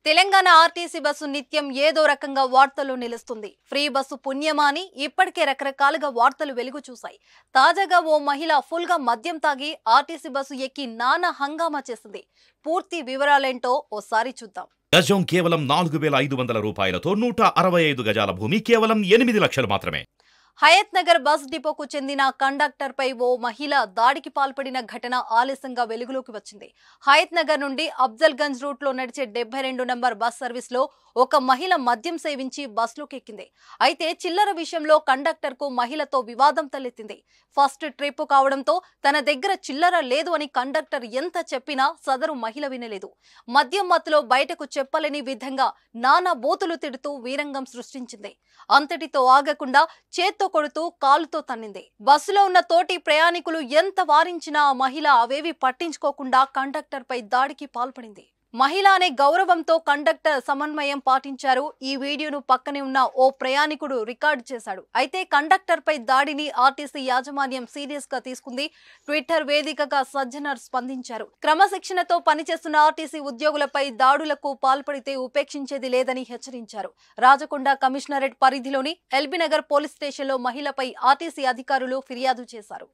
Telangana RTC bus నిత్యం ఏదో రకంగా వార్తల్లో నిలుస్తుంది. ఫ్రీ బస్సు పుణ్యమా అని ఇప్పటికే రకరకాలుగా వార్తలు వెలుగు చూశాయి. తాజాగా ఓ మహిళ ఫుల్ గా మద్యం తాగి ఆర్టీసీ బస్సు ఎక్కి నానా హంగామా చేసింది. పూర్తి వివరాలేంటో ఓసారి చూద్దాం. గజం కేవలం 4,500 రూపాయలతో 165 గజాల భూమి కేవలం 8 లక్షలు మాత్రమే. హయత్ నగర్ బస్ డిపోకు చెందిన కండక్టర్ పై ఓ మహిళ దాడికి పాల్పడిన ఘటన ఆలస్యంగా వెలుగులోకి వచ్చింది. హయత్ నగర్ నుండి అఫ్జల్ గంజ్ రూట్ లో నడిచే 72 నంబర్ బస్ సర్వీస్ లో ఒక మహిళ మద్యం సేవించి బస్సులోకి ఎక్కింది. అయితే చిల్లర విషయంలో కండక్టర్ కు మహిళతో వివాదం తలెత్తింది. ఫస్ట్ ట్రిప్ కావడంతో తన దగ్గర చిల్లర లేదు అని కండక్టర్ ఎంత చెప్పినా సదరు మహిళ వినలేదు. మద్యం మత్తులో బయటకు చెప్పలేని విధంగా నానా బూతులు తిడుతూ వీరంగం సృష్టించింది. అంతటితో ఆగకుండా చేత్తో కొడుతూ కాలుతో తన్నింది. బస్సులో ఉన్న తోటి ప్రయాణికులు ఎంత వారించినా ఆ మహిళ అవేవి పట్టించుకోకుండా కండక్టర్ పై దాడికి పాల్పడింది. మహిళ అనే గౌరవంతో కండక్టర్ సమన్వయం పాటించారు. ఈ వీడియోను పక్కనే ఉన్న ఓ ప్రయాణికుడు రికార్డు చేశాడు. అయితే కండక్టర్ పై దాడిని ఆర్టీసీ యాజమాన్యం సీరియస్ గా తీసుకుంది. ట్విట్టర్ వేదికగా సజ్జనర్ స్పందించారు. క్రమశిక్షణతో పనిచేస్తున్న ఆర్టీసీ ఉద్యోగులపై దాడులకు పాల్పడితే ఉపేక్షించేది లేదని హెచ్చరించారు. రాజకొండ కమిషనరేట్ పరిధిలోని ఎల్బీ నగర్ పోలీస్ స్టేషన్లో మహిళపై ఆర్టీసీ అధికారులు ఫిర్యాదు చేశారు.